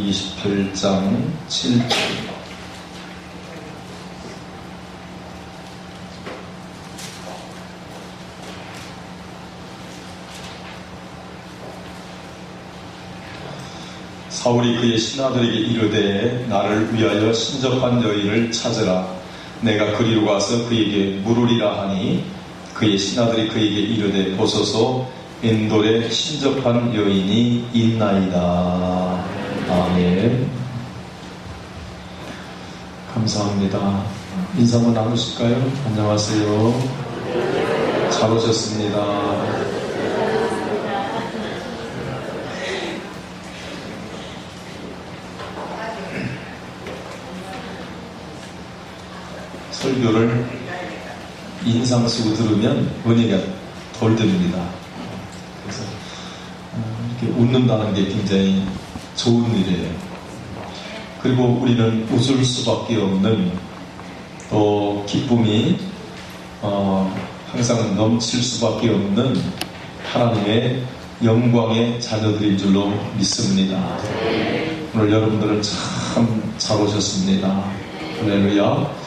28장 7절. 사울이 그의 신하들에게 이르되 나를 위하여 신접한 여인을 찾으라. 내가 그리로 가서 그에게 물으리라 하니 그의 신하들이 그에게 이르되 보소서 엔돌에 신접한 여인이 있나이다. 아멘. 감사합니다. 인사 한번 나누실까요? 안녕하세요. 잘 오셨습니다. 설교를 인상 쓰고 들으면 은혜가 덜 됩니다. 그래서 이렇게 웃는다는 게 굉장히 좋은 일이에요. 그리고 우리는 웃을 수밖에 없는 또 기쁨이 항상 넘칠 수밖에 없는 하나님의 영광의 자녀들인 줄로 믿습니다. 오늘 여러분들은 참 잘 오셨습니다. 할렐루야.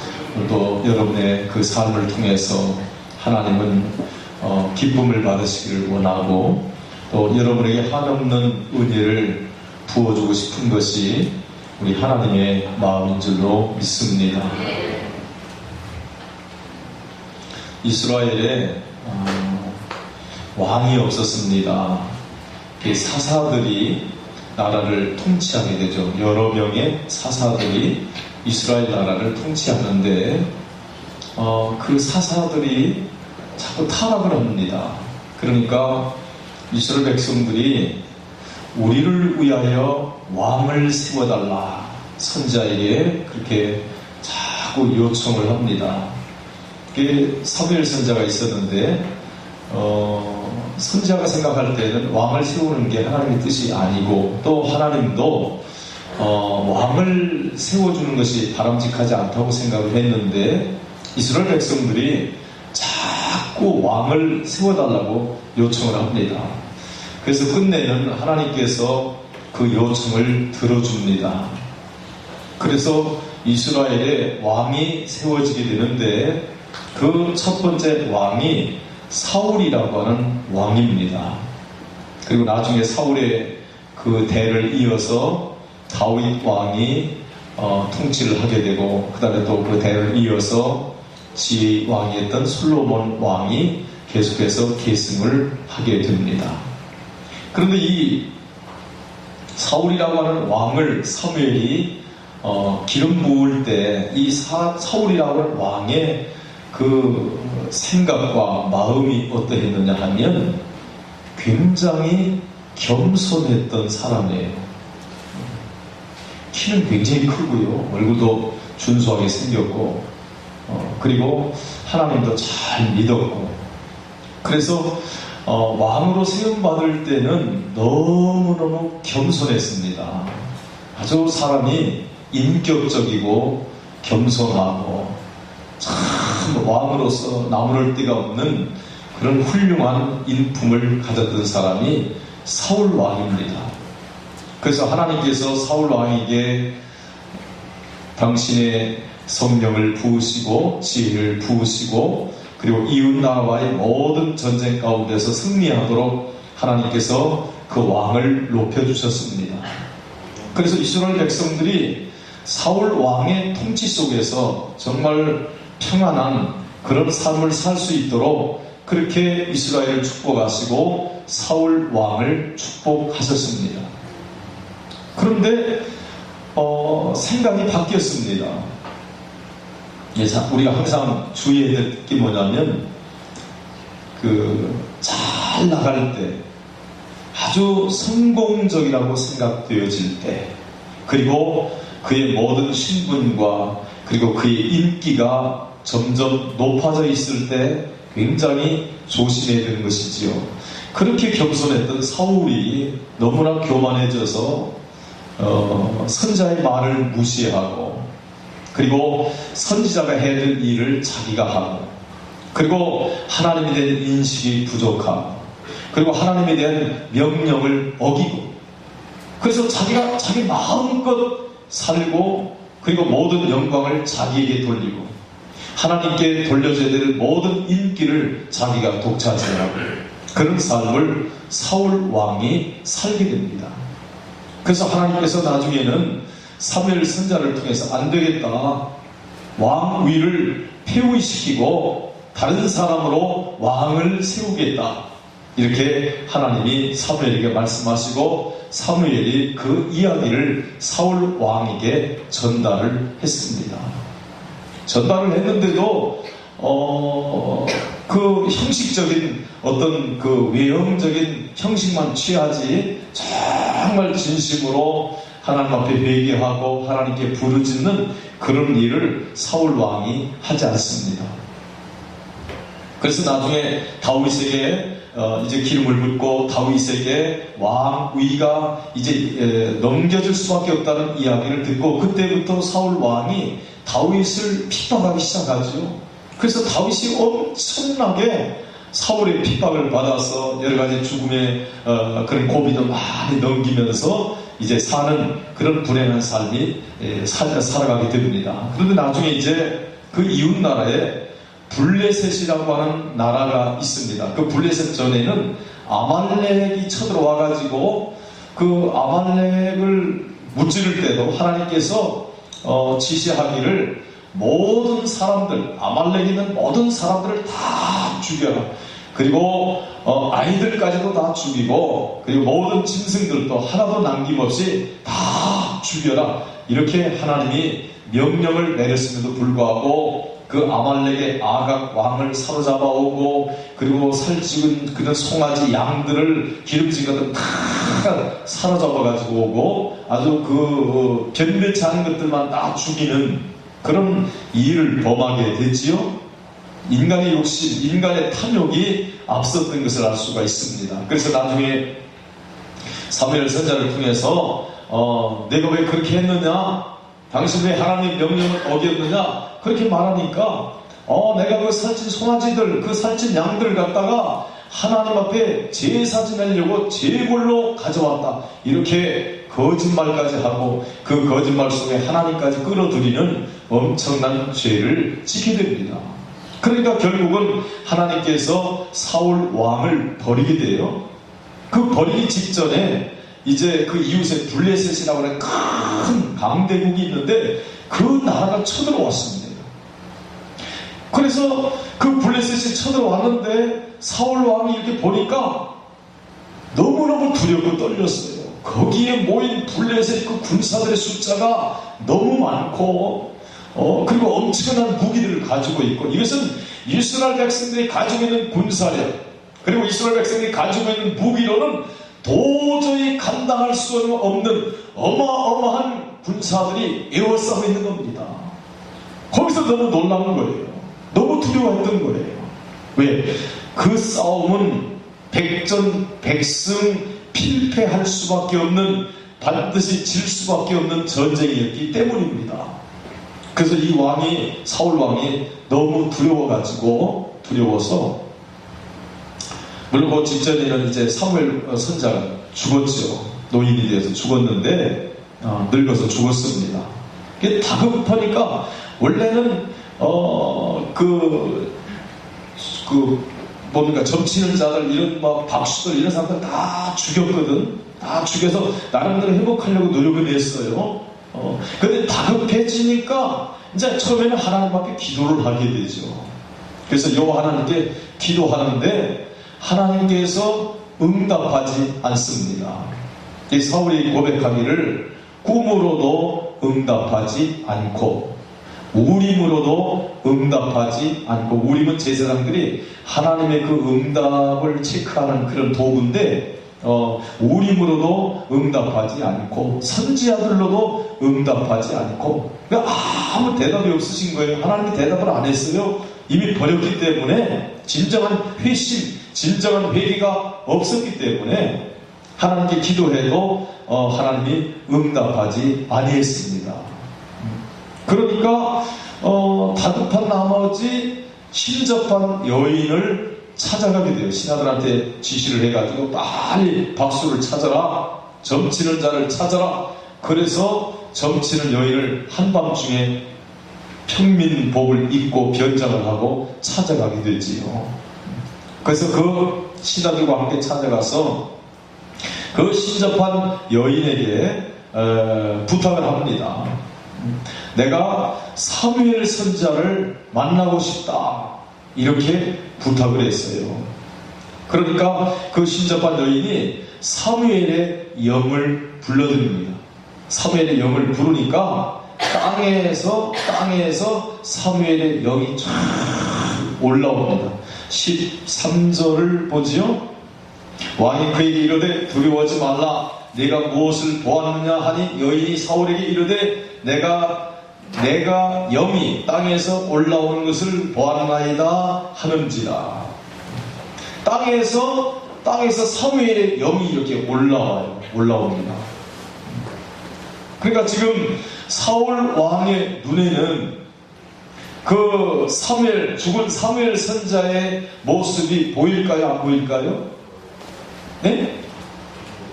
또 여러분의 그 삶을 통해서 하나님은 기쁨을 받으시기를 원하고 또 여러분에게 한없는 은혜를 부어주고 싶은 것이 우리 하나님의 마음인 줄로 믿습니다. 이스라엘에 왕이 없었습니다. 사사들이 나라를 통치하게 되죠. 여러 명의 사사들이 이스라엘 나라를 통치하는데 그 사사들이 자꾸 타락을 합니다. 그러니까 이스라엘 백성들이 우리를 위하여 왕을 세워달라 선지자에게 그렇게 자꾸 요청을 합니다. 사무엘 선지자가 있었는데 선지자가 생각할 때는 왕을 세우는 게 하나님의 뜻이 아니고 또 하나님도 왕을 세워주는 것이 바람직하지 않다고 생각을 했는데 이스라엘 백성들이 자꾸 왕을 세워달라고 요청을 합니다. 그래서 끝내는 하나님께서 그 요청을 들어줍니다. 그래서 이스라엘에 왕이 세워지게 되는데 그 첫 번째 왕이 사울이라고 하는 왕입니다. 그리고 나중에 사울의 그 대를 이어서 다윗 왕이 통치를 하게 되고 그 다음에 또 그 대를 이어서 지혜 왕이었던 솔로몬 왕이 계속해서 계승을 하게 됩니다. 그런데 이 사울이라고 하는 왕을 사무엘이 기름 부을 때 이 사울이라고 하는 왕의 그 생각과 마음이 어떠했느냐 하면 굉장히 겸손했던 사람이에요. 키는 굉장히 크고요. 얼굴도 준수하게 생겼고 그리고 하나님도 잘 믿었고 그래서 왕으로 세움받을 때는 너무너무 겸손했습니다. 아주 사람이 인격적이고 겸손하고 참 왕으로서 나무랄 데가 없는 그런 훌륭한 인품을 가졌던 사람이 사울 왕입니다. 그래서 하나님께서 사울 왕에게 당신의 성령을 부으시고 지혜를 부으시고 그리고 이웃나라와의 모든 전쟁 가운데서 승리하도록 하나님께서 그 왕을 높여주셨습니다. 그래서 이스라엘 백성들이 사울 왕의 통치 속에서 정말 평안한 그런 삶을 살 수 있도록 그렇게 이스라엘을 축복하시고 사울 왕을 축복하셨습니다. 그런데 생각이 바뀌었습니다. 우리가 항상 주의해야 될 게 뭐냐면 잘 나갈 때 아주 성공적이라고 생각되어질 때 그리고 그의 모든 신분과 그리고 그의 인기가 점점 높아져 있을 때 굉장히 조심해야 되는 것이지요. 그렇게 겸손했던 사울이 너무나 교만해져서 선지자의 말을 무시하고 그리고 선지자가 해야 될 일을 자기가 하고 그리고 하나님에 대한 인식이 부족하고 그리고 하나님에 대한 명령을 어기고 그래서 자기가 자기 마음껏 살고 그리고 모든 영광을 자기에게 돌리고 하나님께 돌려줘야 될 모든 인기를 자기가 독차지하고 그런 삶을 사울 왕이 살게 됩니다. 그래서 하나님께서 나중에는 사무엘 선지자를 통해서 안 되겠다, 왕위를 폐위시키고 다른 사람으로 왕을 세우겠다, 이렇게 하나님이 사무엘에게 말씀하시고 사무엘이 그 이야기를 사울 왕에게 전달을 했습니다. 전달을 했는데도 그 형식적인 어떤 그 외형적인 형식만 취하지 정말 진심으로 하나님 앞에 회개하고 하나님께 부르짖는 그런 일을 사울 왕이 하지 않습니다. 그래서 나중에 다윗에게 이제 기름을 붓고 다윗에게 왕위가 이제 넘겨질 수밖에 없다는 이야기를 듣고 그때부터 사울 왕이 다윗을 핍박하기 시작하죠. 그래서 다윗이 엄청나게 사울의 핍박을 받아서 여러 가지 죽음의 그런 고비도 많이 넘기면서 이제 사는 그런 불행한 삶이 살아가게 됩니다. 그런데 나중에 이제 그 이웃 나라에 블레셋이라고 하는 나라가 있습니다. 그 블레셋 전에는 아말렉이 쳐들어와가지고 그 아말렉을 무찌를 때도 하나님께서 지시하기를 모든 사람들, 아말렉에 있는 모든 사람들을 다 죽여라. 그리고 아이들까지도 다 죽이고 그리고 모든 짐승들도 하나도 남김없이 다 죽여라. 이렇게 하나님이 명령을 내렸음에도 불구하고 그 아말렉의 아각 왕을 사로잡아 오고 그리고 살찌운 그런 송아지 양들을 기름진 것들 다 사로잡아 가지고 오고 아주 그 변매치 않은 것들만 다 죽이는 그런 일을 범하게 되지요. 인간의 욕심, 인간의 탐욕이 앞섰던 것을 알 수가 있습니다. 그래서 나중에 사무엘 선지자를 통해서 내가 왜 그렇게 했느냐, 당신 왜 하나님의 명령을 어겼느냐 그렇게 말하니까 내가 그 살찐 송아지들, 그 살찐 양들을 갖다가 하나님 앞에 제사 지내려고 제물로 가져왔다, 이렇게 거짓말까지 하고 그 거짓말 속에 하나님까지 끌어들이는 엄청난 죄를 지게 됩니다. 그러니까 결국은 하나님께서 사울 왕을 버리게 돼요. 그 버리기 직전에 이제 그 이웃에 블레셋이라고 하는 큰 강대국이 있는데 그 나라가 쳐들어왔습니다. 그래서 그 블레셋이 쳐들어왔는데 사울 왕이 이렇게 보니까 너무너무 두렵고 떨렸어요. 거기에 모인 블레셋 그 군사들의 숫자가 너무 많고 그리고 엄청난 무기들을 가지고 있고, 이것은 이스라엘 백성들이 가지고 있는 군사력 그리고 이스라엘 백성들이 가지고 있는 무기로는 도저히 감당할 수 없는 어마어마한 군사들이 에워싸고 있는 겁니다. 거기서 너무 놀라운 거예요. 너무 두려워했던 거예요. 왜? 그 싸움은 백전백승 필패할 수밖에 없는, 반드시 질 수밖에 없는 전쟁이었기 때문입니다. 그래서 이 왕이, 사울 왕이 너무 두려워서 물론 그 직전에는 이제 사무엘 선지자가 죽었죠. 노인이 되어서 죽었는데 늙어서 죽었습니다. 이게 다급하니까 원래는 뭡니까, 점치는 자들, 이런 막 박수들, 이런 사람들 다 죽였거든. 다 죽여서 나름대로 회복하려고 노력을 했어요. 근데 다급해지니까 이제 처음에는 하나님 앞에 기도를 하게 되죠. 그래서 여호와 하나님께 기도하는데 하나님께서 응답하지 않습니다. 이 사울이 고백하기를 꿈으로도 응답하지 않고 우림으로도 응답하지 않고, 우림은 제사장들이 하나님의 그 응답을 체크하는 그런 도구인데 우림으로도 응답하지 않고 선지자들로도 응답하지 않고, 그러니까 아무 대답이 없으신 거예요. 하나님이 대답을 안 했어요. 이미 버렸기 때문에, 진정한 회심, 진정한 회개가 없었기 때문에 하나님께 기도해도 하나님이 응답하지 아니했습니다. 그러니까 다급한 나머지 신접한 여인을 찾아가게 돼요. 신하들한테 지시를 해가지고 빨리 박수를 찾아라. 점치는 자를 찾아라. 그래서 점치는 여인을 한밤중에 평민복을 입고 변장을 하고 찾아가게 되지요. 그래서 그 신하들과 함께 찾아가서 그 신접한 여인에게 부탁을 합니다. 내가 사무엘 선지자를 만나고 싶다. 이렇게 부탁을 했어요. 그러니까 그 신접한 여인이 사무엘의 영을 불러드립니다. 사무엘의 영을 부르니까 땅에서 사무엘의 영이 쫙 올라옵니다. 13절을 보지요. 왕이 그에게 이르되 두려워하지 말라. 네가 무엇을 보았느냐 하니 여인이 사울에게 이르되 내가 영이 땅에서 올라오는 것을 보았나이다 하는지라. 땅에서 사무엘의 영이 이렇게 올라옵니다. 그러니까 지금 사울 왕의 눈에는 그 죽은 사무엘 선지자의 모습이 보일까요? 안 보일까요? 네?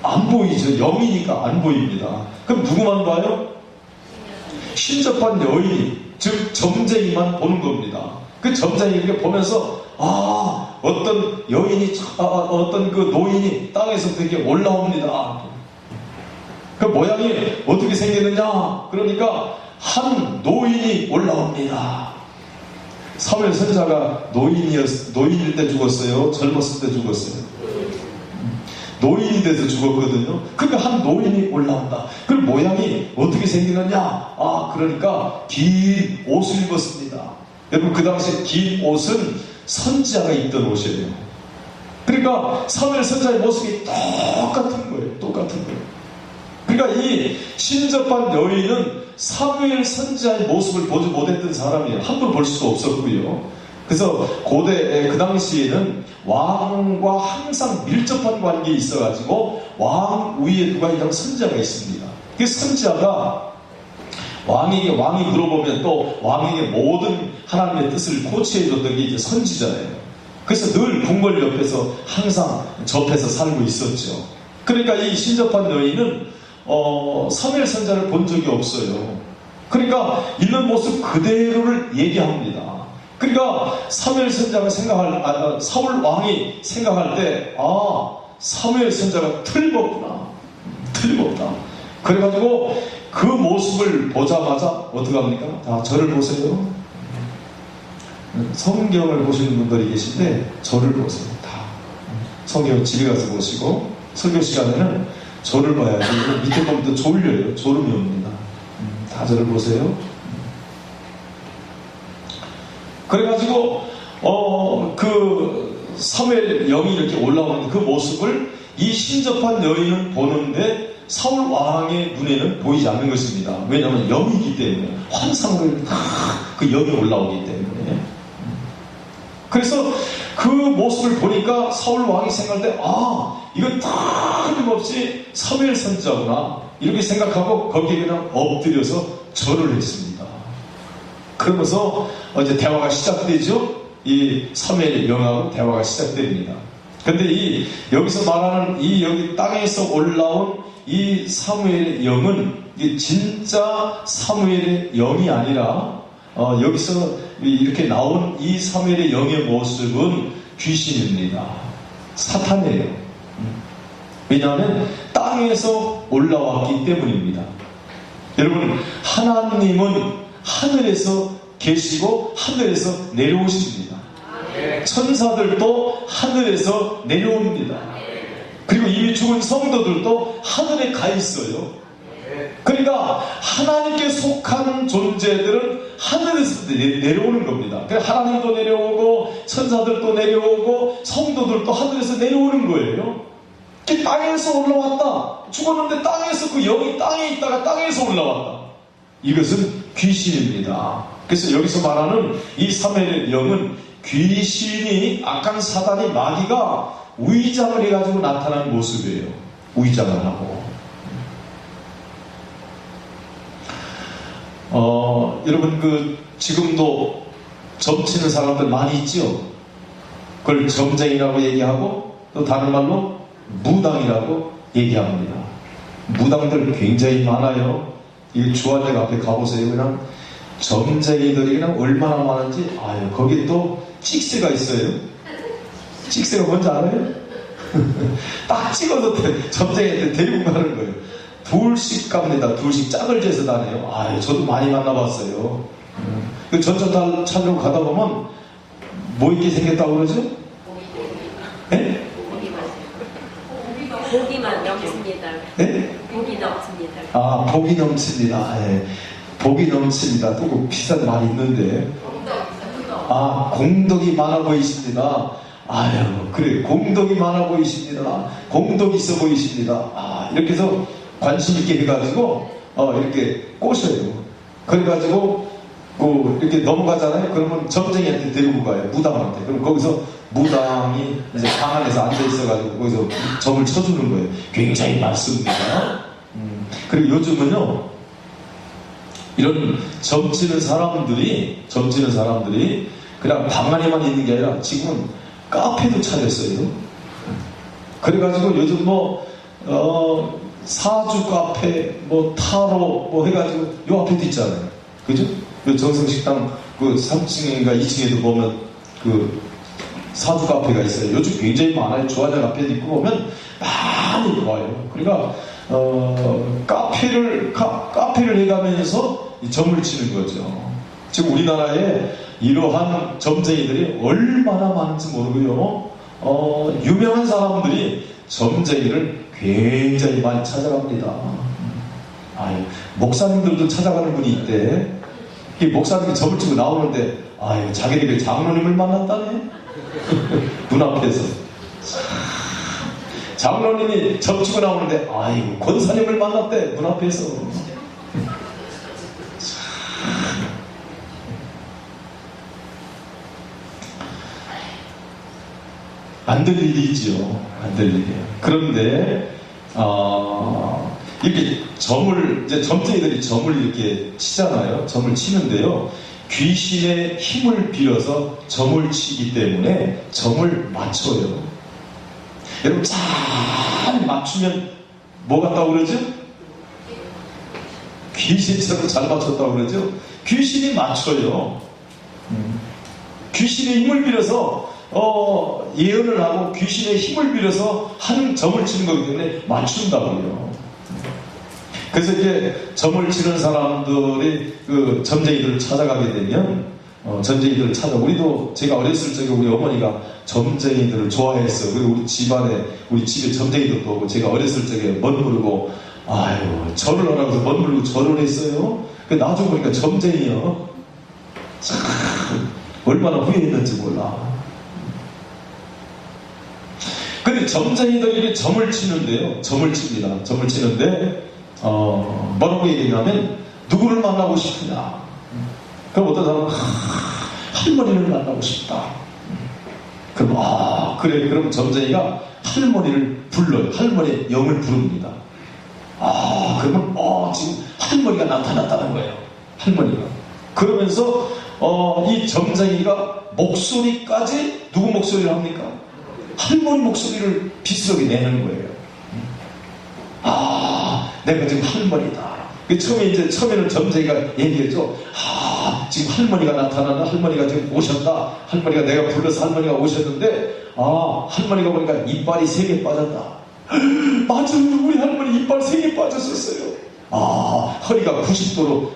안 보이죠. 영이니까 안 보입니다. 그럼 누구만 봐요? 신접한 여인이, 즉 점쟁이만 보는 겁니다. 그 점쟁이 이렇게 보면서 어떤 여인이, 어떤 그 노인이 땅에서부터 이렇게 올라옵니다. 그 모양이 어떻게 생겼느냐? 그러니까 한 노인이 올라옵니다. 사무엘 선지자가 노인일 때 죽었어요? 젊었을 때 죽었어요? 노인이 돼서 죽었거든요. 그러니까 한 노인이 올라온다. 그 모양이 어떻게 생기느냐? 그러니까 긴 옷을 입었습니다. 여러분, 그 당시에 긴 옷은 선지자가 입던 옷이에요. 그러니까 사무엘 선지자의 모습이 똑같은 거예요. 그러니까 이 신접한 여인은 사무엘 선지자의 모습을 보지 못했던 사람이에요. 함부로 볼 수도 없었고요. 그래서 고대 그 당시에는 왕과 항상 밀접한 관계에 있어가지고 왕 위에 누가 있냐면 선지자가 있습니다. 그 선지자가 왕이 물어보면 또 왕에게 모든 하나님의 뜻을 코치해줬던 게 이제 선지자예요. 그래서 늘 궁궐 옆에서 항상 접해서 살고 있었죠. 그러니까 이 신접한 여인은 사무엘 선지자를 본 적이 없어요. 그러니까 있는 모습 그대로를 얘기합니다. 그러니까 사무엘 선지자가 사울 왕이 생각할 때 사무엘 선지자가 틀림없다. 그래가지고 그 모습을 보자마자 어떻게 합니까? 다 저를 보세요. 성경을 보시는 분들이 계신데 저를 보세요. 다 성경 집에 가서 보시고 설교 시간에는 저를 봐야지. 밑에 보면 또 졸려요. 졸음이 옵니다. 다 저를 보세요. 그래가지고 그 사무엘 영이 이렇게 올라오는 그 모습을 이 신접한 여인은 보는데 사울 왕의 눈에는 보이지 않는 것입니다. 왜냐하면 영이기 때문에, 환상을 그 영이 올라오기 때문에. 그래서 그 모습을 보니까 사울 왕이 생각할 때 이건 틀림없이 사무엘 선지자구나 이렇게 생각하고 거기에 그냥 엎드려서 절을 했습니다. 그러면서 이제 대화가 시작되죠. 이 사무엘 영하고 대화가 시작됩니다. 근데 여기서 말하는 여기 땅에서 올라온 이 사무엘의 영은 진짜 사무엘의 영이 아니라 여기서 이렇게 나온 이 사무엘의 영의 모습은 귀신입니다. 사탄이에요. 왜냐하면 땅에서 올라왔기 때문입니다. 여러분, 하나님은 하늘에서 계시고 하늘에서 내려오십니다. 천사들도 하늘에서 내려옵니다. 그리고 이미 죽은 성도들도 하늘에 가 있어요. 그러니까 하나님께 속한 존재들은 하늘에서 내려오는 겁니다. 그러니까 하나님도 내려오고 천사들도 내려오고 성도들도 하늘에서 내려오는 거예요. 땅에서 올라왔다. 죽었는데 땅에서 그 영이 땅에 있다가 땅에서 올라왔다. 이것은 귀신입니다. 그래서 여기서 말하는 이 사무엘의 영은 귀신이, 악한 사단이, 마귀가 위장을 해가지고 나타난 모습이에요. 위장을 하고. 여러분, 지금도 점치는 사람들 많이 있죠? 그걸 점쟁이라고 얘기하고 또 다른 말로 무당이라고 얘기합니다. 무당들 굉장히 많아요. 이 주안역 앞에 가보세요. 그냥 점쟁이들이 그냥 얼마나 많은지. 아유, 거기에 또 찍새가 있어요. 찍새가 뭔지 알아요? 딱 찍어도 점쟁이한테 데리고 가는 거예요. 둘씩 갑니다. 둘씩 짝을 재서 다녀요. 아유, 저도 많이 만나봤어요. 그 전철 타려고 가다 보면 뭐 있게 생겼다고 그러죠? 네? 복이만 넘칩니다. 네? 복이 넘칩니다. 아, 복이 넘칩니다. 네. 복이 넘칩니다. 또 비싼 말이 있는데. 아, 공덕이 많아 보이십니다. 아유, 그래, 공덕이 많아 보이십니다. 공덕이 있어 보이십니다. 아, 이렇게 해서 관심 있게 해가지고 이렇게 꼬셔요. 그래가지고 이렇게 넘어가잖아요. 그러면 점쟁이한테 데리고 가요. 무당한테. 그럼 거기서 무당이 이제 방 안에서 앉아 있어가지고 거기서 점을 쳐주는 거예요. 굉장히 많습니다. 그리고 요즘은요, 이런 점치는 사람들이 그냥 방 안에만 있는 게 아니라 지금은 카페도 차렸어요. 그래가지고 요즘 사주 카페, 타로 해가지고 요 앞에도 있잖아요. 그죠? 정성식당 3층인가 2층에도 보면 사주 카페가 있어요. 요즘 굉장히 많아요. 주안역 앞에도 있고 보면 많이 와요. 그러니까 카페를 해가면서 점을 치는 거죠. 지금 우리나라에 이러한 점쟁이들이 얼마나 많은지 모르고요. 유명한 사람들이 점쟁이를 굉장히 많이 찾아갑니다. 아유, 목사님들도 찾아가는 분이 있대. 이 목사님이 점을 치고 나오는데, 아유, 자기들이 장로님을 만났다네. 눈앞에서. 장로님이 점 치고 나오는데, 아이고, 권사님을 만났대. 눈앞에서. 안 될 일이죠. 안 될 일이에요. 그런데, 이렇게 점쟁이들이 점을 이렇게 치잖아요. 점을 치는데요. 귀신의 힘을 빌어서 점을 치기 때문에 점을 맞춰요. 여러분, 잘 맞추면 뭐 같다고 그러죠? 귀신처럼 잘 맞췄다고 그러죠? 귀신이 맞춰요. 귀신의 힘을 빌어서 예언을 하고 귀신의 힘을 빌어서 하는 점을 치는 거기 때문에 맞춘다고요. 그래서 이제 점을 치는 사람들이 점쟁이들을 찾아가게 되면 점쟁이들을 우리도 제가 어렸을 적에 우리 어머니가 점쟁이들을 좋아했어요. 그리고 우리 집에 점쟁이들도 오고 제가 어렸을 적에 멋부르고 아유 절을 하라고 해서 멋부르고 절을 했어요. 나중에 보니까 점쟁이요. 참 얼마나 후회했는지 몰라. 근데 점쟁이들이 점을 치는데요. 점을 칩니다. 점을 치는데 뭐라고 얘기하냐면 누구를 만나고 싶으냐. 그럼 어떤 사람은 할머니를 만나고 싶다. 그럼 그래. 그럼 점쟁이가 할머니를 불러요. 할머니의 영을 부릅니다. 그러면 지금 할머니가 나타났다는 거예요. 할머니가. 그러면서 이 점쟁이가 목소리까지 누구 목소리를 합니까? 할머니 목소리를 비슷하게 내는 거예요. 내가 지금 할머니다. 처음에는 점쟁이가 얘기했죠. 지금 할머니가 나타나는 할머니가 지금 오셨다. 할머니가 내가 불러서 할머니가 오셨는데, 할머니가 보니까 이빨이 3개 빠졌다. 맞아요. 우리 할머니 이빨 3개 빠졌었어요. 허리가 90도로,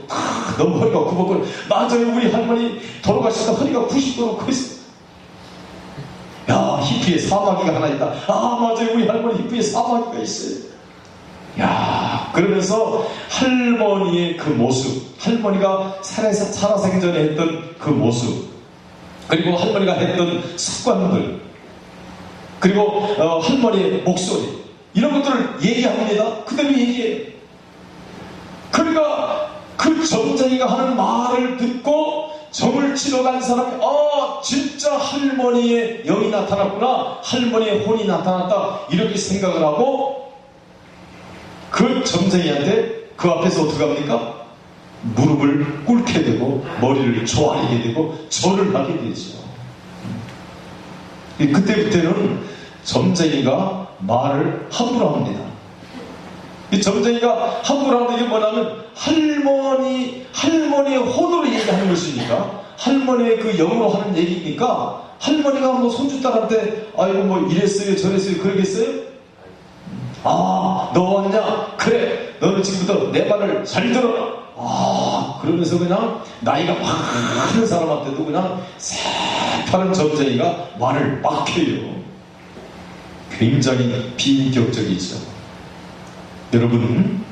너무 허리가 굽었고, 맞아요. 우리 할머니 돌아가시다 허리가 90도로 커있어. 야, 히피에 사마귀가 하나 있다. 맞아요. 우리 할머니 히피에 사마귀가 있어요. 야, 그러면서 할머니의 그 모습, 할머니가 살아생전에 했던 그 모습, 그리고 할머니가 했던 습관들, 그리고 할머니의 목소리, 이런 것들을 얘기합니다. 그대로 얘기해요. 그러니까 그 점쟁이가 하는 말을 듣고 점을 치러 간 사람이 진짜 할머니의 영이 나타났구나, 할머니의 혼이 나타났다, 이렇게 생각을 하고 그 점쟁이한테 그 앞에서 어떻게 합니까? 무릎을 꿇게 되고 머리를 조아리게 되고 절을 하게 되죠. 그때부터는 점쟁이가 말을 함부로 합니다. 이 점쟁이가 함부로 하는 게 뭐냐면 할머니의 혼으로 얘기하는 것이니까, 할머니의 그 영으로 하는 얘기니까, 할머니가 뭐 손주딸한테 아이고 뭐 이랬어요 저랬어요 그러겠어요? 아, 너 왔냐? 그래, 너는 지금부터 내 말을 잘 들어라. 아, 그러면서 그냥 나이가 많은 사람한테도 그냥 새파란 점쟁이가 말을 막혀요. 굉장히 비인격적이죠. 여러분,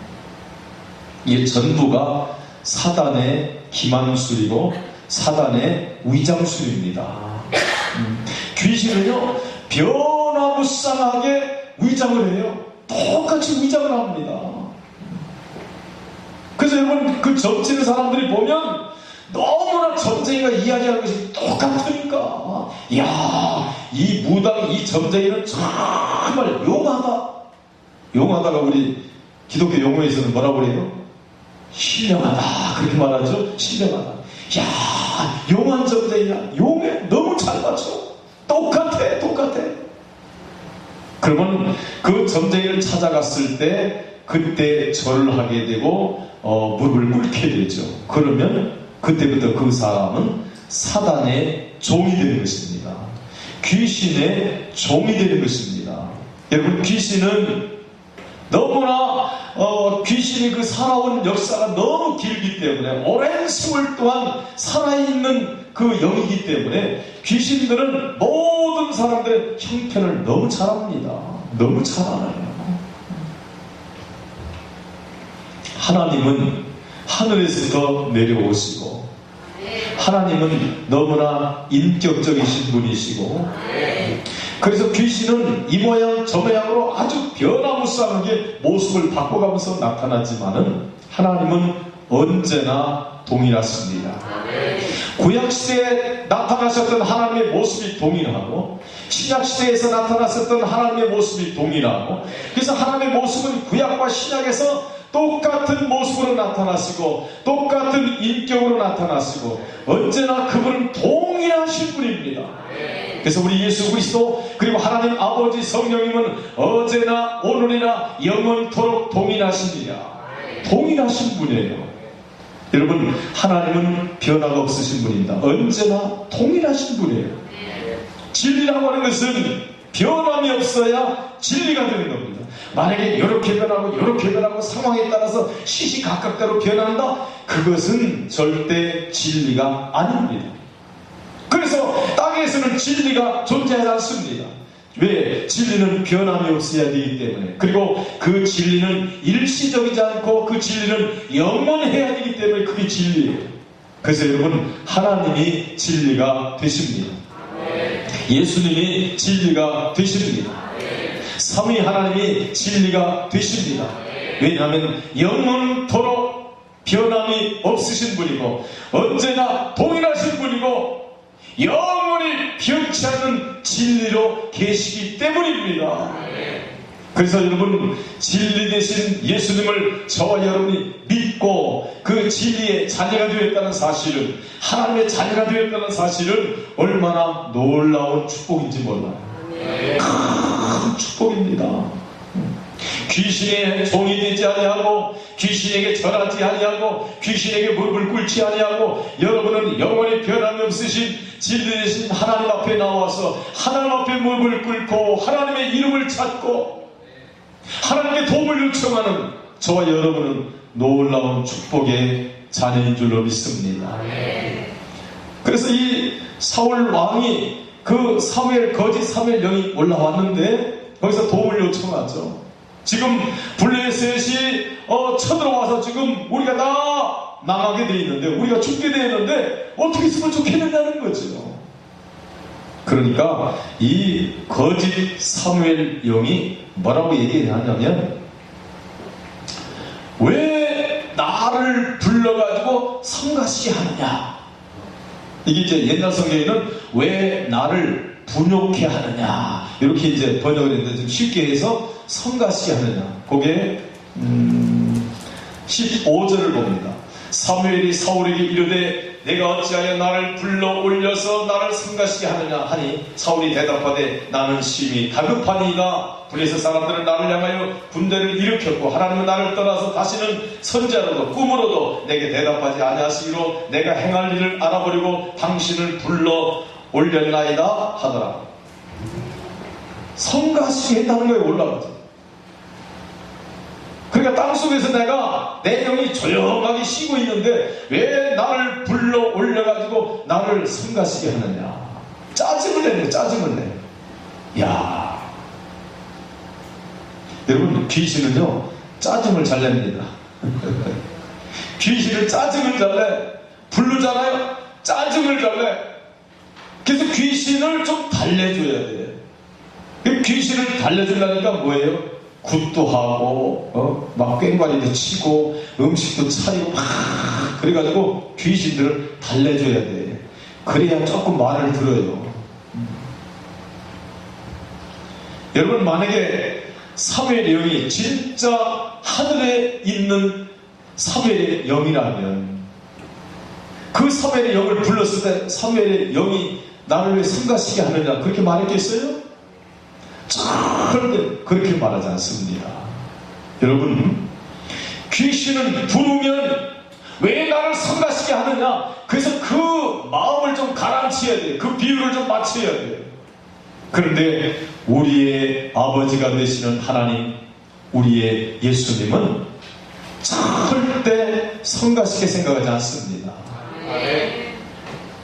이게 전부가 사단의 기만술이고 사단의 위장술입니다. 귀신은요, 변화무쌍하게 위장을 해요. 똑같이 위장을 합니다. 그래서 여러분, 그 점치는 사람들이 보면 너무나 점쟁이가 이야기하는 것이 똑같으니까, 이야, 이 무당, 이 점쟁이는 정말 용하다. 용하다가 우리 기독교 용어에서는 뭐라고 그래요? 신령하다. 그렇게 말하죠? 신령하다. 이야, 용한 점쟁이야. 용해. 너무 잘 맞춰. 똑같아. 그러면 그 점쟁이를 찾아갔을 때 그때 절을 하게 되고 무릎을 꿇게 되죠. 그러면 그때부터 그 사람은 사단의 종이 되는 것입니다. 귀신의 종이 되는 것입니다. 여러분, 귀신은 너무나 귀신이 그 살아온 역사가 너무 길기 때문에, 오랜 세월 동안 살아있는 그 영이기 때문에 귀신들은 모든 사람들의 형편을 너무 잘 압니다. 너무 잘 알아요. 하나님은 하늘에서부터 내려오시고, 하나님은 너무나 인격적이신 분이시고, 그래서 귀신은 이 모양 저 모양으로 아주 변화무쌍하게 모습을 바꿔가면서 나타나지만은 하나님은 언제나 동일하십니다. 구약시대에 나타나셨던 하나님의 모습이 동일하고 신약시대에서 나타났었던 하나님의 모습이 동일하고, 그래서 하나님의 모습은 구약과 신약에서 똑같은 모습으로 나타나시고 똑같은 인격으로 나타나시고 언제나 그분은 동일하신 분입니다. 그래서 우리 예수 그리스도 그리고 하나님 아버지 성령님은 어제나 오늘이나 영원토록 동일하시니라. 동일하신 분이에요. 여러분, 하나님은 변화가 없으신 분입니다. 언제나 동일하신 분이에요. 진리라고 하는 것은 변함이 없어야 진리가 되는 겁니다. 만약에 이렇게 변하고 상황에 따라서 시시각각대로 변한다? 그것은 절대 진리가 아닙니다. 그래서 땅에서는 진리가 존재하지 않습니다. 왜? 진리는 변함이 없어야 되기 때문에, 그리고 그 진리는 일시적이지 않고 그 진리는 영원해야 되기 때문에 그게 진리예요. 그래서 여러분, 하나님이 진리가 되십니다. 예수님이 진리가 되십니다. 삼위 하나님이 진리가 되십니다. 왜냐하면 영원토록 변함이 없으신 분이고 언제나 동일하신 분이고 영원히 변치 않는 진리로 계시기 때문입니다. 그래서 여러분, 진리 되신 예수님을 저와 여러분이 믿고 그 진리의 자녀가 되었다는 사실은, 하나님의 자녀가 되었다는 사실은 얼마나 놀라운 축복인지 몰라요. 큰 축복입니다. 귀신의 종이 되지 아니하고 귀신에게 절하지 아니하고 귀신에게 무릎을 꿇지 아니하고, 여러분은 영원히 변함이 없으신 진리 되신 하나님 앞에 나와서 하나님 앞에 무릎을 꿇고 하나님의 이름을 찾고 하나님께 도움을 요청하는 저와 여러분은 놀라운 축복의 자녀인 줄로 믿습니다. 그래서 이 사울 왕이 그 거짓 사무엘 영이 올라왔는데 거기서 도움을 요청하죠. 지금 블레셋이 쳐들어와서 지금 우리가 다 망하게 돼 있는데, 우리가 죽게 돼 있는데 어떻게 있으면 좋겠느냐는 거죠. 그러니까 이 거짓 사무엘 영이 뭐라고 얘기하냐면, 왜 나를 불러가지고 성가시게 하느냐. 이게 이제 옛날 성경에는 왜 나를 분욕해 하느냐 이렇게 이제 번역을 했는데, 좀 쉽게 해서 성가시게 하느냐. 그게 15절을 봅니다. 사무엘이 사울에게 이르되 내가 어찌하여 나를 불러 올려서 나를 성가시게 하느냐 하니 사울이 대답하되 나는 심히 다급하니이다. 블레셋 사람들은 나를 향하여 군대를 일으켰고 하나님은 나를 떠나서 다시는 선지자로도 꿈으로도 내게 대답하지 아니하시기로 내가 행할 일을 알아버리고 당신을 불러 올렸나이다 하더라. 성가시게 했다는 거에 올라가죠. 그러니까 땅속에서 내가 내 영이 조용하게 쉬고 있는데 왜 나를 불러 올려가지고 나를 성가시게 하느냐. 짜증을 내네. 짜증을 내. 야, 여러분 귀신은요 짜증을 잘 냅니다. 귀신은 짜증을 잘 내. 부르잖아요. 짜증을 잘 내. 그래서 귀신을 좀 달래줘야 돼. 귀신을 달래주려니까 뭐예요? 굿도 하고 막 꽹과리도 치고 음식도 차리고 막 그래가지고 귀신들을 달래줘야 돼. 그래야 조금 말을 들어요. 여러분 만약에 사무엘의 영이 진짜 하늘에 있는 사무엘의 영이라면 그 사무엘의 영을 불렀을 때 사무엘의 영이 나를 왜 성가시게 하느냐 그렇게 말했겠어요? 절대 그렇게 말하지 않습니다. 여러분 귀신은 부르면 왜 나를 성가시게 하느냐 그래서 그 마음을 좀 가라앉혀야 돼요. 그 비율을 좀 맞춰야 돼요. 그런데 우리의 아버지가 되시는 하나님 우리의 예수님은 절대 성가시게 생각하지 않습니다.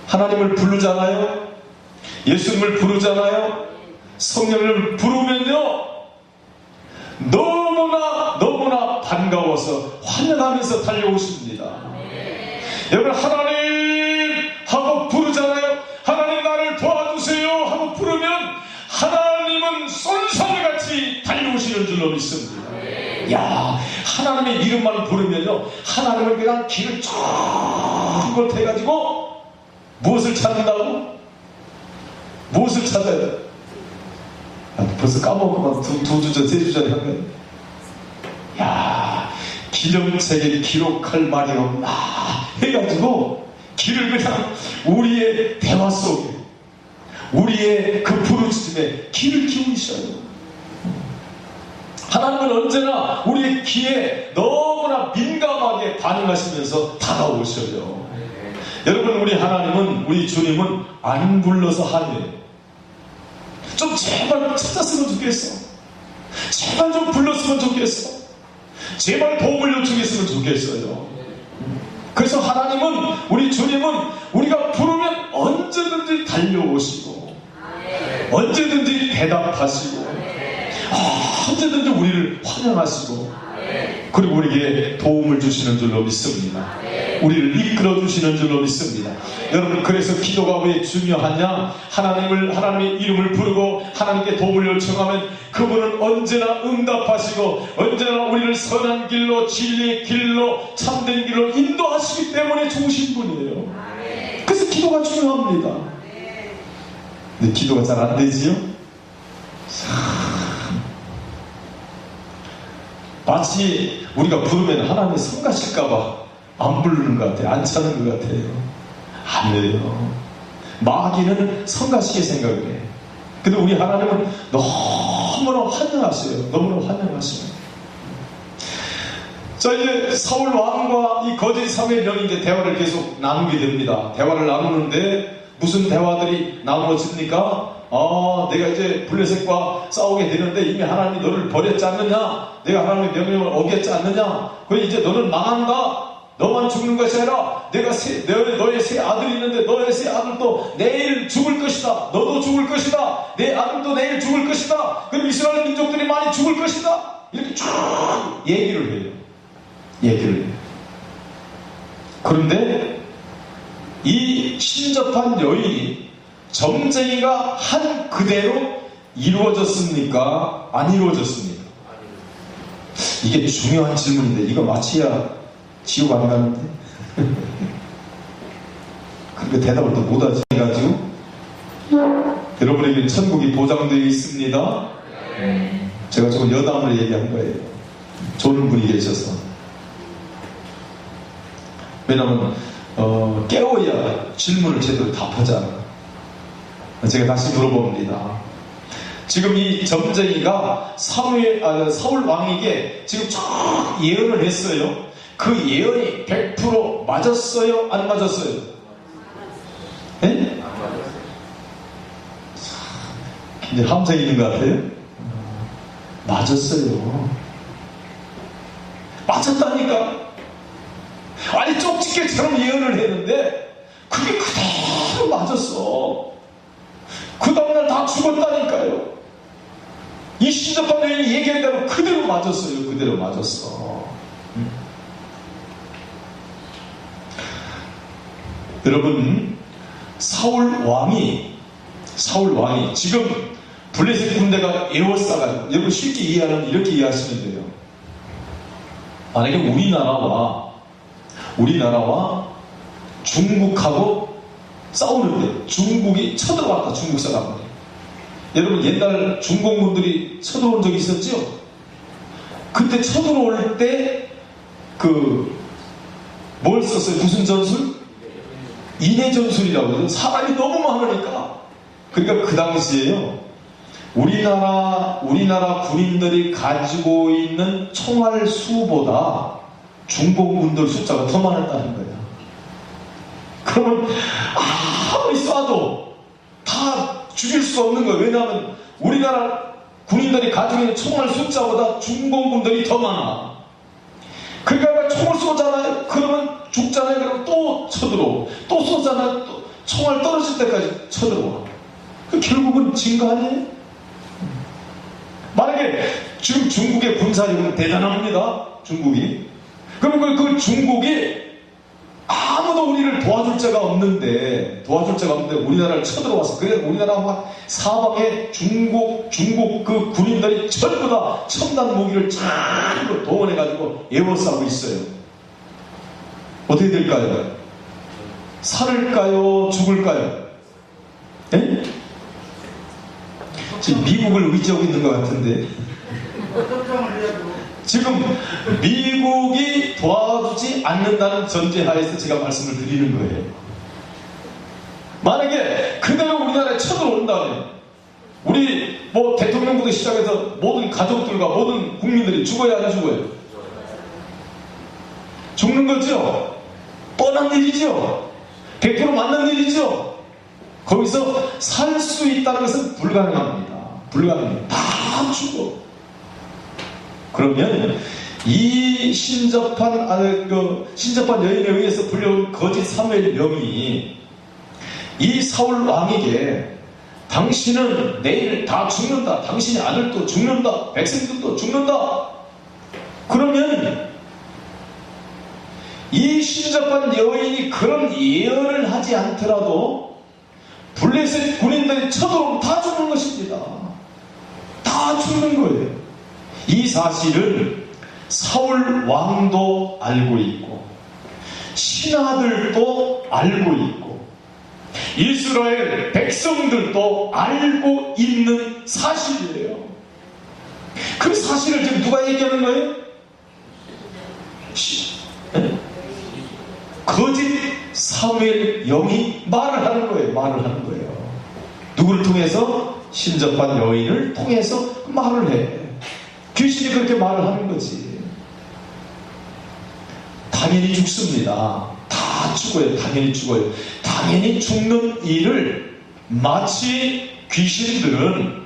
하나님을 부르잖아요. 예수님을 부르잖아요. 성령을 부르면요 너무나 반가워서 환영하면서 달려오십니다. 여러분 하나님 하고 부르잖아요. 하나님 나를 도와주세요 하고 부르면 하나님은 쏜살같이 달려오시는 줄로 믿습니다. 야, 하나님의 이름만 부르면요 하나님은 그냥 길을 쭉 해가지고 무엇을 찾는다고? 무엇을 찾아야 돼? 벌써 까먹고 두 주전, 세 주전에 한 거예요. 야, 기념책에 기록할 말이 없나 해가지고 길을 그냥 우리의 대화 속에 우리의 그 부르짖음에 길을 키우셔요. 하나님은 언제나 우리의 귀에 너무나 민감하게 반응하시면서 다가오셔요. 여러분 우리 하나님은 우리 주님은 안 불러서 하네요. 좀 제발 찾았으면 좋겠어. 제발 좀 불렀으면 좋겠어. 제발 도움을 요청했으면 좋겠어요. 그래서 하나님은 우리 주님은 우리가 부르면 언제든지 달려오시고 언제든지 대답하시고 언제든지 우리를 환영하시고 그리고 우리에게 도움을 주시는 줄로 믿습니다. 우리를 이끌어 주시는 줄로 믿습니다. 여러분 그래서 기도가 왜 중요하냐? 하나님의 이름을 부르고 하나님께 도움을 요청하면 그분은 언제나 응답하시고 언제나 우리를 선한 길로 진리의 길로 참된 길로 인도하시기 때문에 좋으신 분이에요. 그래서 기도가 중요합니다. 근데 기도가 잘 안 되지요? 마치 우리가 부르면 하나님이 성가실까봐 안 부르는 것 같아요. 안 찾는 것 같아요. 안 돼요. 마귀는 성가시게 생각을 해. 근데 우리 하나님은 너무나 환영하세요. 너무나 환영하세요. 자, 이제 사울 왕과 이 거짓 사무엘 영이 이제 대화를 계속 나누게 됩니다. 대화를 나누는데 무슨 대화들이 나누어집니까? 내가 이제 블레셋과 싸우게 되는데 이미 하나님이 너를 버렸지 않느냐? 내가 하나님의 명령을 어겼지 않느냐? 그래 이제 너는 망한다. 너만 죽는 것이 아니라 내가 너의 세 아들이 있는데 너의 세 아들도 내일 죽을 것이다. 너도 죽을 것이다. 내 아들도 내일 죽을 것이다. 그럼 이스라엘 민족들이 많이 죽을 것이다. 이렇게 쭉 얘기를 해요. 얘기를 해요. 그런데 이 신접한 여인이 점쟁이가 한 그대로 이루어졌습니까? 안 이루어졌습니까? 이게 중요한 질문인데 이거 맞춰야 지옥 안 가는데 그러니까 대답을 또 못하지 해가지고 여러분에게 천국이 보장되어 있습니다. 제가 조금 여담을 얘기한 거예요. 좋은 분이 계셔서. 왜냐하면 깨워야 질문을 제대로 답하잖아요. 제가 다시 물어봅니다. 지금 이 점쟁이가 사울 왕에게 지금 쭉 예언을 했어요. 그 예언이 100% 맞았어요? 안 맞았어요? 네? 굉장히 함정이 있는 것 같아요. 맞았어요. 맞았다니까. 아니 쪽집게처럼 예언을 했는데 그게 그대로 맞았어. 그 다음날 다 죽었다니까요. 이 신접한 여인이 얘기한 대로 그대로 맞았어요. 그대로 맞았어. 여러분, 사울 왕이 지금 블레셋 군대가 에워싸가지고, 여러분 쉽게 이해하면 이렇게 이해하시면 돼요. 만약에 우리나라와 중국하고 싸우는데 중국이 쳐들어왔다. 중국 사람들이. 여러분 옛날 중공군들이 쳐들어온 적이 있었죠? 그때 쳐들어올 때 뭘 썼어요? 무슨 전술? 인해 전술이라고 해요. 사람이 너무 많으니까. 그러니까 그 당시에요. 우리나라 군인들이 가지고 있는 총알 수보다 중공군들 숫자가 더 많았다는 거예요. 그러면 아무리 쏴도 다 죽일 수가 없는 거예요. 왜냐하면 우리나라 군인들이 가지고 있는 총알 숫자보다 중공군들이 더 많아. 그러니까 총을 쏘잖아요. 그러면 죽잖아요. 그러면 또 쳐들어오고 또 쏘잖아요. 또 총알 떨어질 때까지 쳐들어와. 결국은 진 거 아니에요? 만약에 지금 중국의 군사력은 대단합니다. 중국이. 그러면 그 중국이 아무도 우리를 도와줄 자가 없는데 우리나라를 쳐들어와서 그래서 우리나라 막 사방에 중국 그 군인들이 전부 다 첨단 무기를 잘 동원해가지고 에워싸고 있어요. 어떻게 될까요? 살을까요? 죽을까요? 에? 지금 미국을 의지하고 있는 것 같은데 지금 미국이 도와주지 않는다는 전제하에서 제가 말씀을 드리는 거예요. 만약에 그대로 우리나라에 쳐들어온다면 우리 대통령부터 시작해서 모든 가족들과 모든 국민들이 죽어야 안 죽어요? 죽는 거죠? 뻔한 일이죠? 100% 맞는 일이죠? 거기서 살 수 있다는 것은 불가능합니다. 불가능해요. 다 죽어. 그러면 이 신접한 여인에 의해서 불려온 거짓 사무엘 명이 이 사울 왕에게 당신은 내일 다 죽는다. 당신의 아들도 죽는다. 백성들도 죽는다. 그러면 이 신접한 여인이 그런 예언을 하지 않더라도 블레셋 군인들이 쳐들어오면 다 죽는 것입니다. 다 죽는 거예요. 이 사실을 사울 왕도 알고 있고 신하들도 알고 있고 이스라엘 백성들도 알고 있는 사실이에요. 그 사실을 지금 누가 얘기하는 거예요? 거짓 사무엘 영이 말을 하는 거예요. 누구를 통해서? 신접한 여인을 통해서 말을 해. 귀신이 그렇게 말을 하는 거지. 당연히 죽습니다. 다 죽어요. 당연히 죽어요. 당연히 죽는 일을 마치 귀신들은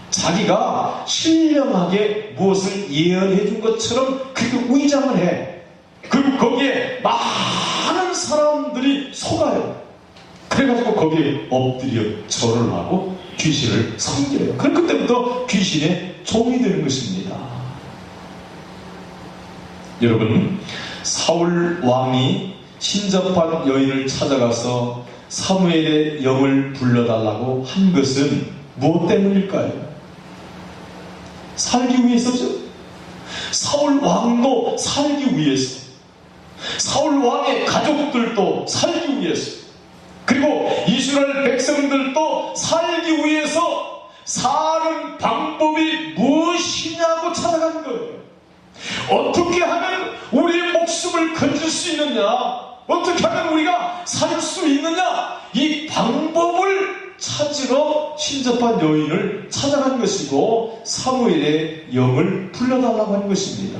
자기가 신령하게 무엇을 예언해 준 것처럼 그렇게 위장을 해. 그리고 거기에 많은 사람들이 속아요. 그래가지고 거기에 엎드려 절을 하고 귀신을 섬겨요. 그럼 그때부터 귀신의 종이 되는 것입니다. 여러분, 사울 왕이 신접한 여인을 찾아가서 사무엘의 영을 불러달라고 한 것은 무엇 때문일까요? 살기 위해서죠. 사울 왕도 살기 위해서, 사울 왕의 가족들도 살기 위해서, 그리고 이스라엘 백성들도 살기 위해서 사는 방법이 무엇이냐고 찾아간 거예요. 어떻게 하면 우리의 목숨을 건질 수 있느냐? 어떻게 하면 우리가 살 수 있느냐? 이 방법을 찾으러 신접한 여인을 찾아간 것이고 사무엘의 영을 불러달라고 한 것입니다.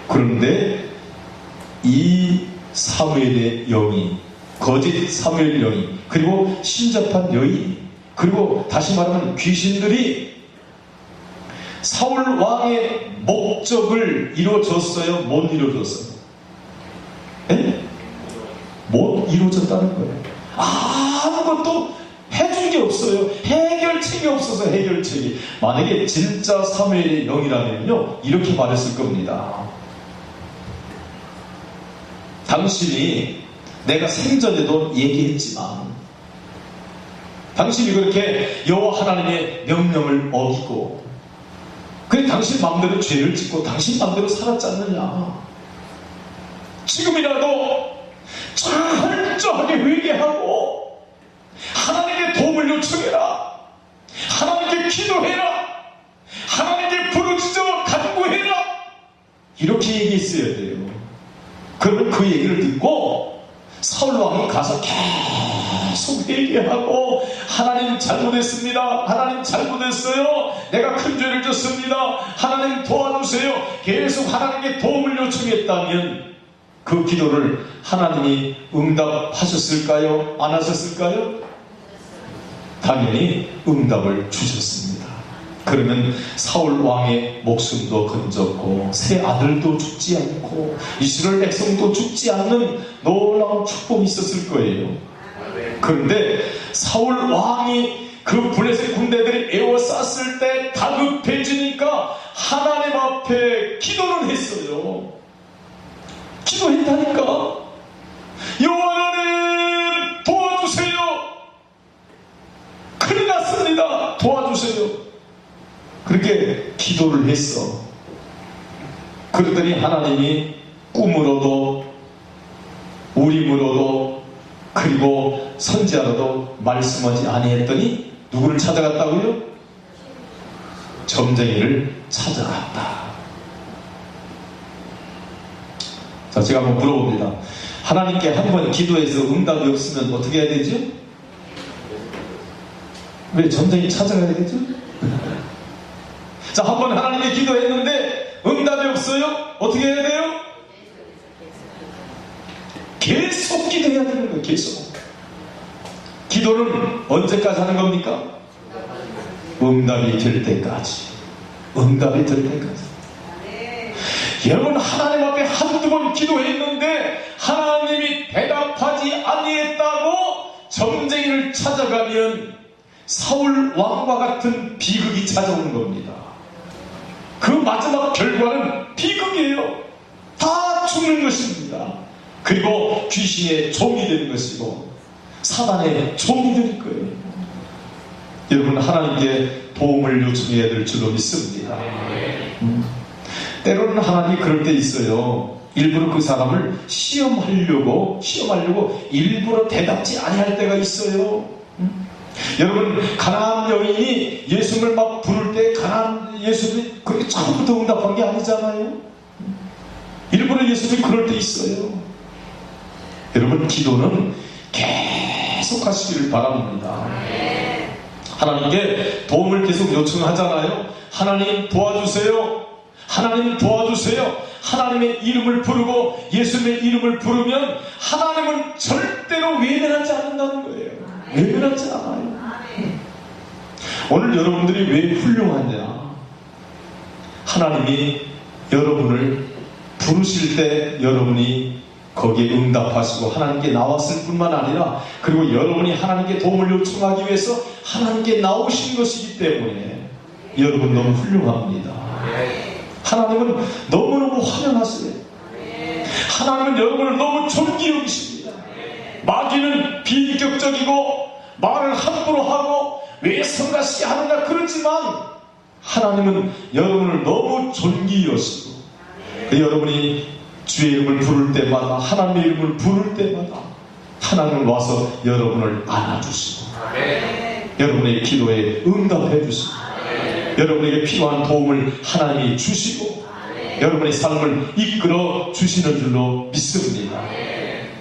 그런데 이 사무엘의 영이, 거짓 사무엘 영이, 그리고 신접한 여인이, 그리고 다시 말하면 귀신들이 사울 왕의 목적을 이루어줬어요? 못 이루어줬어요? 에? 못 이루어졌다는 거예요. 아무것도 해준 게 없어요. 해결책이 없어서 해결책이. 만약에 진짜 사무엘의 영이라면요, 이렇게 말했을 겁니다. 당신이, 내가 생전에도 얘기했지만 당신이 그렇게 여호와 하나님의 명령을 어기고 그래 당신 마음대로 죄를 짓고 당신 마음대로 살았지 않느냐. 지금이라도 철저하게 회개하고 하나님께 도움을 요청해라. 하나님께 기도해라. 하나님께 부르짖어 간구해라. 이렇게 얘기했어야 돼요. 그러면 그 얘기를 듣고 사울 왕이 가서 계속 얘기하고, 하나님 잘못했습니다. 하나님 잘못했어요. 내가 큰 죄를 졌습니다. 하나님 도와주세요. 계속 하나님께 도움을 요청했다면 그 기도를 하나님이 응답하셨을까요? 안 하셨을까요? 당연히 응답을 주셨습니다. 그러면 사울 왕의 목숨도 건졌고 새 아들도 죽지 않고 이스라엘 백성도 죽지 않는 놀라운 축복이 있었을 거예요. 그런데 사울 왕이 그 블레셋 군대들이 에워쌌을 때 다급해지니까 하나님 앞에 기도를 했어요. 기도했다니까. 여호와 하나님 도와주세요. 큰일 났습니다. 도와주세요. 그렇게 기도를 했어. 그러더니 하나님이 꿈으로도 우림으로도 그리고 선지자로도 말씀하지 아니했더니 누구를 찾아갔다고요? 점쟁이를 찾아갔다. 자, 제가 한번 물어봅니다. 하나님께 한 번 기도해서 응답이 없으면 어떻게 해야 되죠? 왜 점쟁이 찾아가야 되겠죠? 자, 한 번 하나님께 기도했는데 응답이 없어요? 어떻게 해야 돼요? 계속 기도해야 되는 거예요. 계속. 기도는 언제까지 하는 겁니까? 응답이 될 때까지. 응답이 될 때까지. 여러분, 하나님 앞에 한두 번 기도했는데 하나님이 대답하지 아니했다고 점쟁이를 찾아가면 사울 왕과 같은 비극이 찾아오는 겁니다. 그 마지막 결과는 비극이에요. 다 죽는 것입니다. 그리고 귀신의 종이 되는 것이고 사단의 종이 될 거예요. 여러분, 하나님께 도움을 요청해야 될 줄로 믿습니다. 때로는 하나님이 그럴 때 있어요. 일부러 그 사람을 시험하려고 일부러 대답지 아니할 때가 있어요. 여러분, 가나안 여인이 예수님을 막 부를 때 가나안 예수님이 그렇게 처음부터 응답한 게 아니잖아요. 일부러 예수님이 그럴 때 있어요. 여러분, 기도는 계속 하시기를 바랍니다. 하나님께 도움을 계속 요청하잖아요. 하나님 도와주세요. 하나님 도와주세요. 하나님의 이름을 부르고 예수님의 이름을 부르면 하나님은 절대로 외면하지 않는다는 거예요. 외면하지 않아요. 오늘 여러분들이 왜 훌륭하냐? 하나님이 여러분을 부르실 때 여러분이 거기에 응답하시고 하나님께 나왔을 뿐만 아니라 그리고 여러분이 하나님께 도움을 요청하기 위해서 하나님께 나오신 것이기 때문에 여러분 너무 훌륭합니다. 하나님은 너무너무 환영하세요. 하나님은 여러분을 너무 존귀 여기십니다. 마귀는 비인격적이고 말을 함부로 하고 왜 성가시게 하느냐 그러지만 하나님은 여러분을 너무 존귀 여시고 여러분이 주의 이름을 부를 때마다 하나님의 이름을 부를 때마다 하나님은 와서 여러분을 안아주시고 여러분의 기도에 응답해 주시고 여러분에게 필요한 도움을 하나님이 주시고 여러분의 삶을 이끌어 주시는 줄로 믿습니다.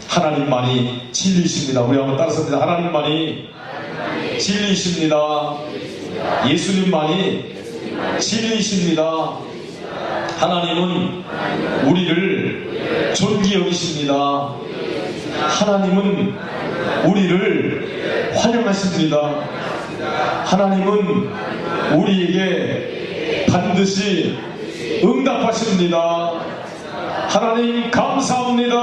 하나님만이 진리십니다. 우리 한번 따라서입니다. 하나님만이 진리십니다. 예수님만이 진리십니다. 하나님은 우리를 존귀 여기십니다. 하나님은 우리를 환영하십니다. 하나님은 우리에게 반드시 응답하십니다. 하나님 감사합니다.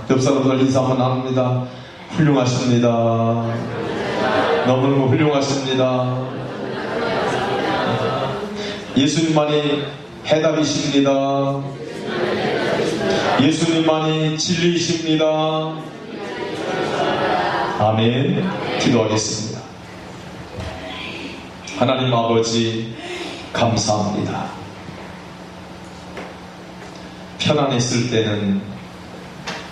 옆 사람들 인사 한번 합니다. 훌륭하십니다. 너무너무 훌륭하십니다. 예수님만이 해답이십니다. 예수님만이 진리이십니다. 아멘. 기도하겠습니다. 하나님 아버지 감사합니다. 편안했을 때는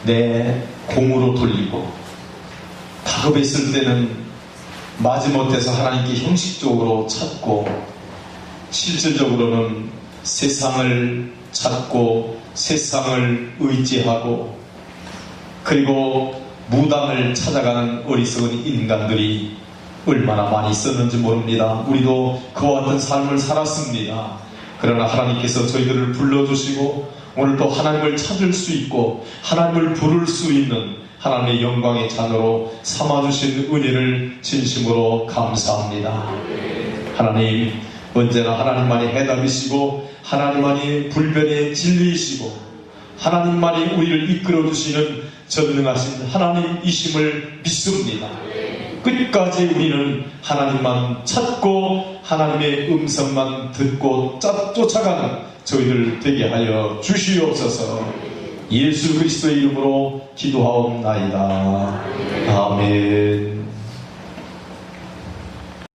내 공으로 돌리고 다급했을 때는 마지못해서 하나님께 형식적으로 찾고 실질적으로는 세상을 찾고 세상을 의지하고 그리고 무당을 찾아가는 어리석은 인간들이 얼마나 많이 있었는지 모릅니다. 우리도 그와 같은 삶을 살았습니다. 그러나 하나님께서 저희들을 불러주시고 오늘도 하나님을 찾을 수 있고 하나님을 부를 수 있는 하나님의 영광의 자녀로 삼아주신 은혜를 진심으로 감사합니다. 하나님 언제나 하나님만이 해답이시고 하나님만이 불변의 진리이시고 하나님만이 우리를 이끌어주시는 전능하신 하나님이심을 믿습니다. 끝까지 우리는 하나님만 찾고 하나님의 음성만 듣고 쫓아가는 저희들 되게 하여 주시옵소서. 예수 그리스도의 이름으로 기도하옵나이다. 아멘.